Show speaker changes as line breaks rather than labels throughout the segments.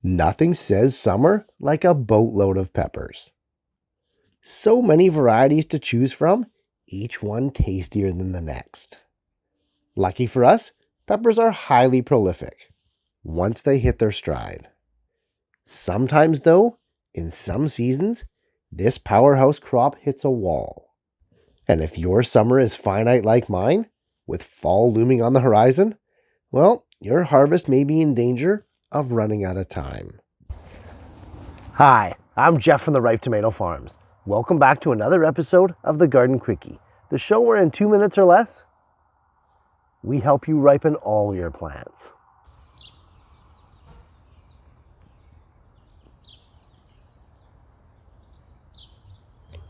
Nothing says summer like a boatload of peppers. So many varieties to choose from, each one tastier than the next. Lucky for us, peppers are highly prolific once they hit their stride. Sometimes though, in some seasons, this powerhouse crop hits a wall. And if your summer is finite like mine, with fall looming on the horizon, well, your harvest may be in danger of running out of time. Hi, I'm Jeff from the Ripe Tomato Farms. Welcome back to another episode of the Garden Quickie, the show where in 2 minutes or less, we help you ripen all your plants.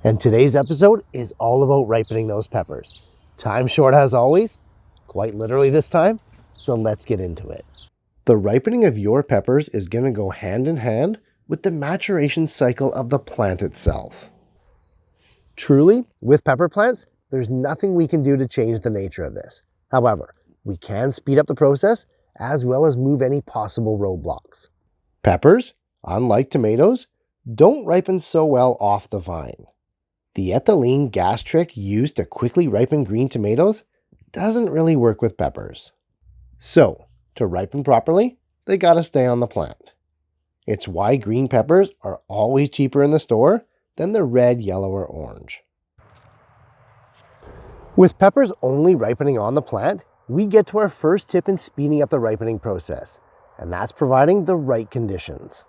And today's episode is all about ripening those peppers. Time short as always, quite literally this time, so let's get into it. The ripening of your peppers is going to go hand in hand with the maturation cycle of the plant itself. Truly, with pepper plants, there's nothing we can do to change the nature of this. However, we can speed up the process as well as move any possible roadblocks. Peppers, unlike tomatoes, don't ripen so well off the vine. The ethylene gas trick used to quickly ripen green tomatoes doesn't really work with peppers. So, to ripen properly, they gotta stay on the plant. It's why green peppers are always cheaper in the store than the red, yellow, or orange. With peppers only ripening on the plant, we get to our first tip in speeding up the ripening process, and that's providing the right conditions.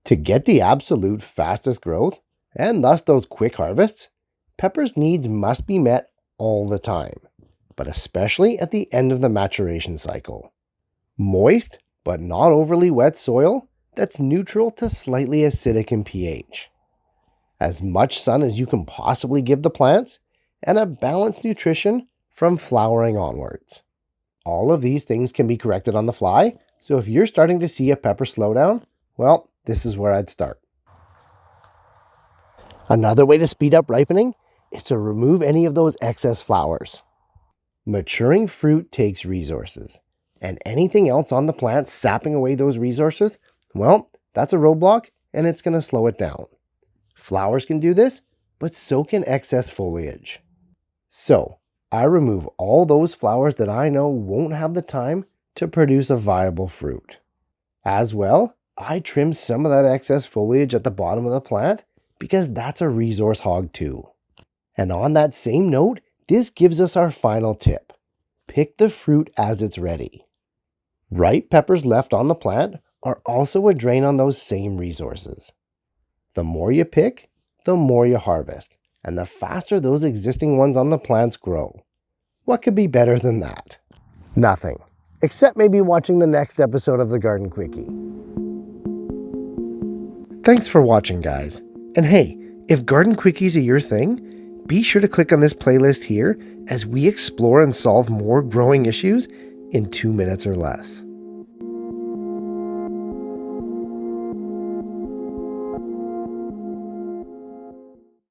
To get the absolute fastest growth, and thus those quick harvests, peppers' needs must be met all the time, but especially at the end of the maturation cycle. Moist, but not overly wet soil that's neutral to slightly acidic in pH. As much sun as you can possibly give the plants, and a balanced nutrition from flowering onwards. All of these things can be corrected on the fly, so if you're starting to see a pepper slowdown, well, this is where I'd start. Another way to speed up ripening is to remove any of those excess flowers. Maturing fruit takes resources, and anything else on the plant sapping away those resources, well, that's a roadblock and it's going to slow it down. Flowers can do this, but so can excess foliage. So, I remove all those flowers that I know won't have the time to produce a viable fruit. As well, I trim some of that excess foliage at the bottom of the plant because that's a resource hog too. And on that same note, this gives us our final tip. Pick the fruit as it's ready. Ripe peppers left on the plant are also a drain on those same resources. The more you pick, the more you harvest, and the faster those existing ones on the plants grow. What could be better than that? Nothing, except maybe watching the next episode of the Garden Quickie. Thanks for watching, guys. And hey, if Garden Quickies are your thing, be sure to click on this playlist here as we explore and solve more growing issues in 2 minutes or less.